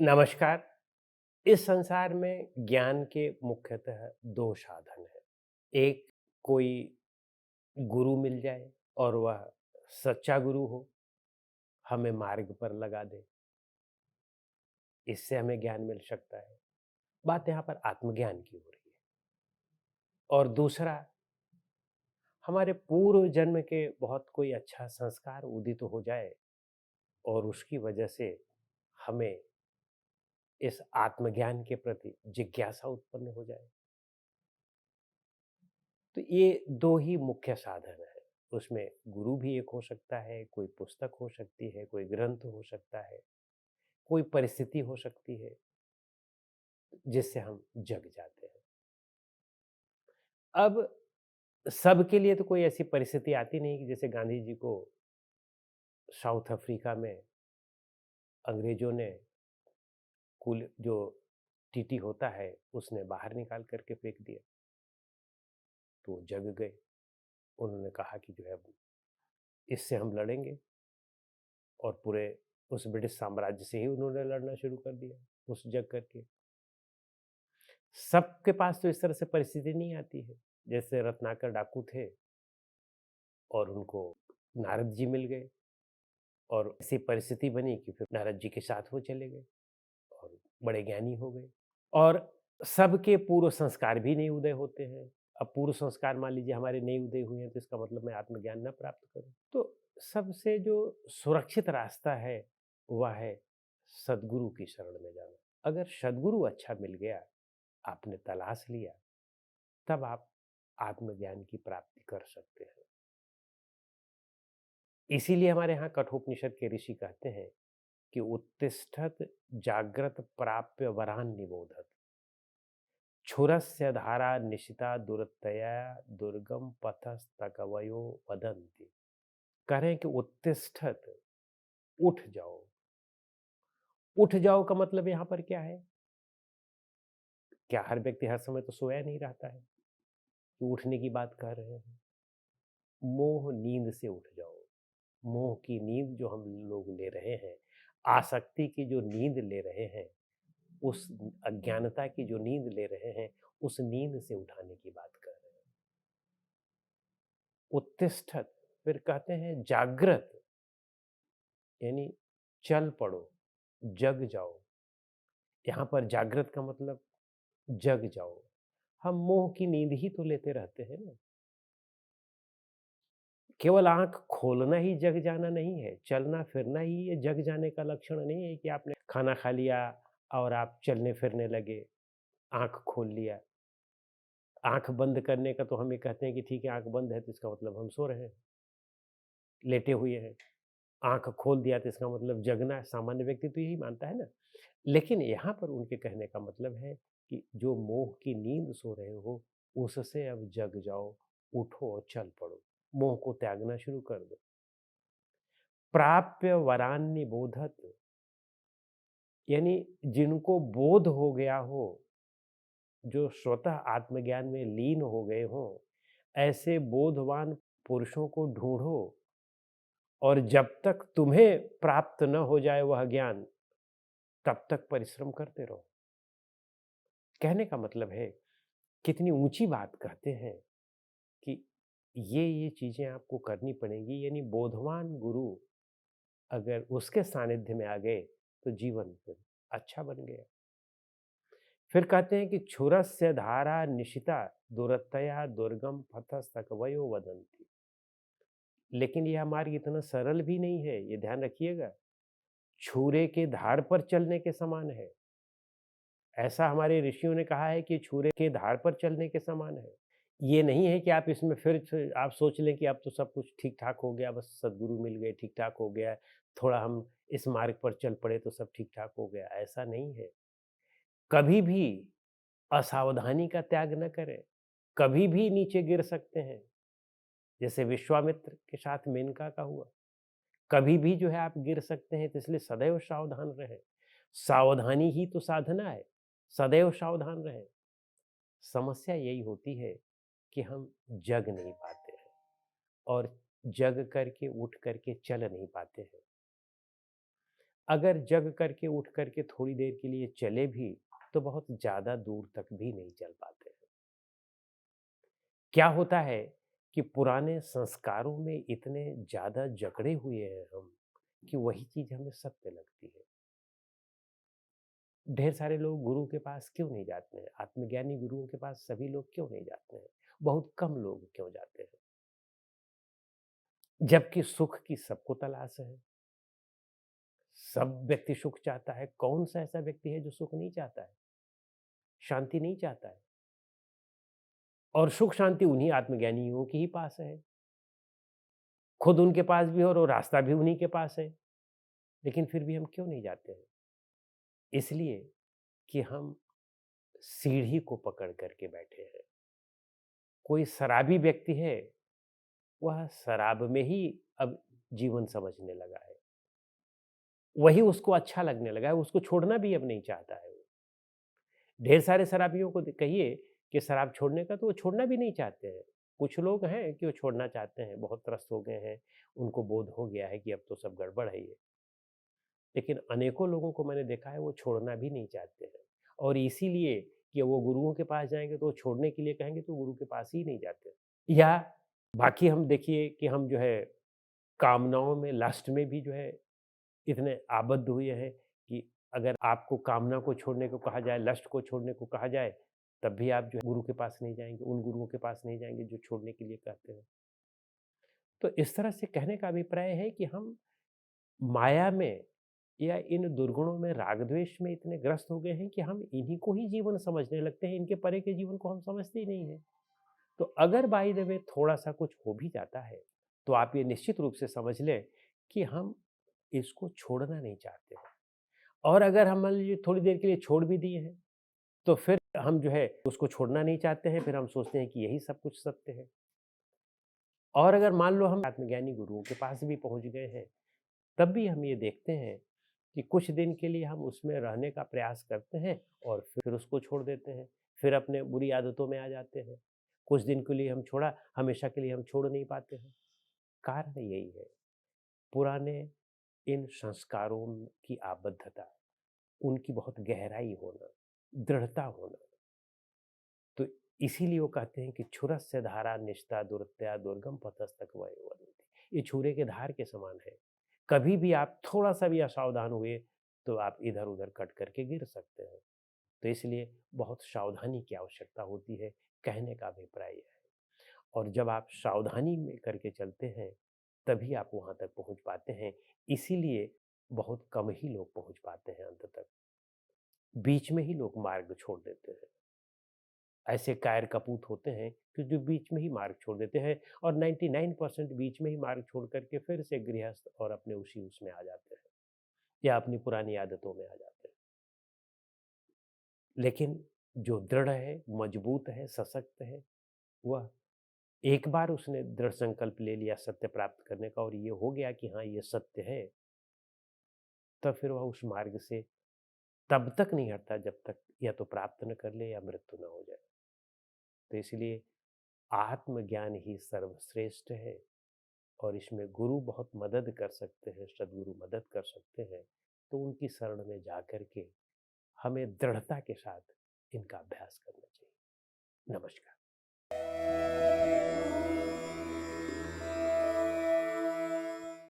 नमस्कार। इस संसार में ज्ञान के मुख्यतः 2 साधन हैं। एक, कोई गुरु मिल जाए और वह सच्चा गुरु हो, हमें मार्ग पर लगा दे, इससे हमें ज्ञान मिल सकता है। बात यहाँ पर आत्मज्ञान की हो रही है। और दूसरा, हमारे पूर्व जन्म के बहुत कोई अच्छा संस्कार उदित हो जाए और उसकी वजह से हमें इस आत्मज्ञान के प्रति जिज्ञासा उत्पन्न हो जाए। तो ये 2 ही मुख्य साधन हैं। उसमें गुरु भी एक हो सकता है, कोई पुस्तक हो सकती है, कोई ग्रंथ हो सकता है, कोई परिस्थिति हो सकती है, जिससे हम जग जाते हैं। अब सबके लिए तो कोई ऐसी परिस्थिति आती नहीं कि जैसे गांधी जी को साउथ अफ्रीका में अंग्रेजों ने कुल जो टीटी होता है, उसने बाहर निकाल करके फेंक दिया, तो वो जग गए। उन्होंने कहा कि जो है इससे हम लड़ेंगे और पूरे उस ब्रिटिश साम्राज्य से ही उन्होंने लड़ना शुरू कर दिया, उस जग करके। सबके पास तो इस तरह से परिस्थिति नहीं आती है। जैसे रत्नाकर डाकू थे और उनको नारद जी मिल गए और ऐसी परिस्थिति बनी कि फिर नारद जी के साथ वो चले गए और बड़े ज्ञानी हो गए। और सबके पूर्व संस्कार भी नहीं उदय होते हैं। अब पूर्व संस्कार मान लीजिए हमारे नहीं उदय हुए हैं तो इसका मतलब मैं आत्मज्ञान ना प्राप्त करूं। तो सबसे जो सुरक्षित रास्ता है वह है सदगुरु की शरण में जाना। अगर सदगुरु अच्छा मिल गया, आपने तलाश लिया, तब आप आत्मज्ञान की प्राप्ति कर सकते हैं। इसीलिए हमारे यहाँ कठोपनिषद के ऋषि कहते हैं कि उत्तिष्ठत जाग्रत प्राप्य वरान निबोधत, क्षुरस्य धारा निशिता दुरतया दुर्गम पथस्तकवयो वदन्ति। कह रहे हैं कि उत्तिष्ठत, उठ जाओ। उठ जाओ का मतलब यहाँ पर क्या है? क्या हर व्यक्ति हर समय तो सोया नहीं रहता है? कि उठने की बात कह रहे हैं। मोह नींद से उठ जाओ। मोह की नींद जो हम लोग ले रहे हैं, आसक्ति की जो नींद ले रहे हैं, उस अज्ञानता की जो नींद ले रहे हैं, उस नींद से उठाने की बात कर रहे हैं। उत्तिष्ठत, फिर कहते हैं जागृत, यानी चल पड़ो, जग जाओ। यहाँ पर जागृत का मतलब जग जाओ। हम मोह की नींद ही तो लेते रहते हैं ना। केवल आँख खोलना ही जग जाना नहीं है, चलना-फिरना ही ये जग जाने का लक्षण नहीं है कि आपने खाना खा लिया और आप चलने-फिरने लगे, आँख खोल लिया। आँख बंद करने का तो हम ये कहते हैं कि ठीक है, आँख बंद है तो इसका मतलब हम सो रहे हैं, लेटे हुए हैं। आँख खोल दिया तो इसका मतलब जगना है, सामान्य व्यक्ति तो यही मानता है ना। लेकिन यहाँ पर उनके कहने का मतलब है कि जो मोह की नींद सो रहे हो, उससे अब जग जाओ, उठो और चल पड़ो। मोह को त्यागना शुरू कर दो। प्राप्य वरान्य बोधत, यानी जिनको बोध हो गया हो, जो स्वतः आत्मज्ञान में लीन हो गए हों, ऐसे बोधवान पुरुषों को ढूंढो और जब तक तुम्हें प्राप्त न हो जाए वह ज्ञान, तब तक परिश्रम करते रहो। कहने का मतलब है, कितनी ऊंची बात कहते हैं कि ये चीजें आपको करनी पड़ेंगी, यानी बोधवान गुरु अगर उसके सानिध्य में आ गए तो जीवन फिर अच्छा बन गया। फिर कहते हैं कि क्षुरस्य धारा निशिता दुरतया दुर्गम पथस्तकवयो वदन्ति। लेकिन यह मार्ग इतना सरल भी नहीं है, ये ध्यान रखिएगा। छुरे के धार पर चलने के समान है। ऐसा हमारे ऋषियों ने कहा है कि छुरे के धार पर चलने के समान है। ये नहीं है कि आप इसमें फिर आप सोच लें कि अब तो सब कुछ ठीक-ठाक हो गया, बस सद्गुरु मिल गए, ठीक-ठाक हो गया, थोड़ा हम इस मार्ग पर चल पड़े तो सब ठीक-ठाक हो गया, ऐसा नहीं है। कभी भी असावधानी का त्याग न करें, कभी भी नीचे गिर सकते हैं, जैसे विश्वामित्र के साथ मेनका का हुआ। कभी भी जो है आप गिर सकते हैं, तो इसलिए सदैव सावधान रहें। सावधानी ही तो साधना है, सदैव सावधान रहें। समस्या यही होती है कि हम जग नहीं पाते हैं और जग करके, उठ करके चल नहीं पाते हैं। अगर जग करके उठ करके थोड़ी देर के लिए चले भी, तो बहुत ज़्यादा दूर तक भी नहीं चल पाते हैं। क्या होता है कि पुराने संस्कारों में इतने ज़्यादा जकड़े हुए हैं हम, कि वही चीज़ हमें सत्य लगती है। ढेर सारे लोग गुरु के पास क्यों नहीं जाते हैं? आत्मज्ञानी गुरुओं के पास सभी लोग क्यों नहीं जाते हैं? बहुत कम लोग क्यों जाते हैं? जबकि सुख की सबको तलाश है। सब व्यक्ति सुख चाहता है। कौन-सा ऐसा व्यक्ति है जो सुख नहीं चाहता है? शांति नहीं चाहता है? और सुख शांति उन्हीं आत्मज्ञानियों के ही पास है। खुद उनके पास भी है और वो रास्ता भी उन्हीं के पास है। लेकिन फिर भी हम क्यों नहीं जाते हैं? इसलिए कि हम सीढ़ी को पकड़ कर के बैठे हैं। कोई शराबी व्यक्ति है, वह शराब में ही अब जीवन समझने लगा है। वही उसको अच्छा लगने लगा है, उसको छोड़ना भी अब नहीं चाहता है वो। ढेर सारे शराबियों को कहिए कि शराब छोड़ने का, तो वो छोड़ना भी नहीं चाहते हैं। कुछ लोग हैं कि वो छोड़ना चाहते हैं, बहुत त्रस्त हो गए हैं, उनको बोध हो गया है कि अब तो सब गड़बड़ है ये। लेकिन अनेकों लोगों को मैंने देखा है वो छोड़ना भी नहीं चाहते हैं। और इसीलिए कि वो गुरुओं के पास जाएँगे तो वो छोड़ने के लिए कहेंगे तो गुरु के पास ही नहीं जाते। या बाकी हम देखिए कि हम जो है कामनाओं में, लस्ट में भी जो है इतने आबद्ध हुए हैं कि अगर आपको कामना को छोड़ने को कहा जाए, लस्ट को छोड़ने को कहा जाए, तब भी आप जो है गुरु के पास नहीं जाएँगे, उन गुरुओं के पास नहीं जाएँगे जो छोड़ने के लिए कहते हैं। तो इस तरह से कहने का अभिप्राय है कि हम माया में या इन दुर्गुणों में, राग द्वेष में इतने ग्रस्त हो गए हैं कि हम इन्हीं को ही जीवन समझने लगते हैं, इनके परे के जीवन को हम समझते ही नहीं हैं। तो अगर बाय द वे थोड़ा-सा कुछ हो भी जाता है, तो आप ये निश्चित रूप से समझ लें कि हम इसको छोड़ना नहीं चाहते हैं। और अगर हम मान लीजिए थोड़ी देर के लिए छोड़ भी दिए हैं, तो फिर हम जो है उसको छोड़ना नहीं चाहते हैं, फिर हम सोचते हैं कि यही सब कुछ सत्य है। और अगर मान लो हम आत्मज्ञानी गुरुओं के पास भी पहुँच गए हैं, तब भी हम ये देखते हैं कि कुछ दिन के लिए हम उसमें रहने का प्रयास करते हैं और फिर उसको छोड़ देते हैं। फिर अपने बुरी आदतों में आ जाते हैं। कुछ दिन के लिए हम छोड़ा, हमेशा के लिए हम छोड़ नहीं पाते हैं। कारण यही है, पुराने इन संस्कारों की आबद्धता, उनकी बहुत गहराई होना, दृढ़ता होना। तो इसीलिए वो कहते हैं कि छुरस्य धारा निष्ठा दुरत्या दुर्गम पथस्तक वयोवदन्ति। ये छुरे के धार के समान है। कभी भी आप थोड़ा-सा भी असावधान हुए, तो आप इधर-उधर कट करके गिर सकते हैं। तो इसलिए बहुत सावधानी की आवश्यकता होती है, कहने का अभिप्राय ये है। और जब आप सावधानी में करके चलते हैं, तभी आप वहाँ तक पहुँच पाते हैं। इसीलिए बहुत कम ही लोग पहुँच पाते हैं अंत तक। बीच में ही लोग मार्ग छोड़ देते हैं। ऐसे कायर कपूत होते हैं कि जो बीच में ही मार्ग छोड़ देते हैं और 99% बीच में ही मार्ग छोड़ करके फिर से गृहस्थ और अपने उसी उसमें आ जाते हैं या अपनी पुरानी आदतों में आ जाते हैं। लेकिन जो दृढ़ है, मजबूत है, सशक्त है, वह एक बार उसने दृढ़ संकल्प ले लिया सत्य प्राप्त करने का और ये हो गया कि हाँ, ये सत्य है, तब फिर वह उस मार्ग से तब तक नहीं हटता जब तक या तो प्राप्त न कर ले या मृत्यु न हो जाए। तो इसलिए आत्मज्ञान ही सर्वश्रेष्ठ है और इसमें गुरु बहुत मदद कर सकते हैं, सद्गुरु मदद कर सकते हैं। तो उनकी शरण में जाकर के हमें दृढ़ता के साथ इनका अभ्यास करना चाहिए। नमस्कार।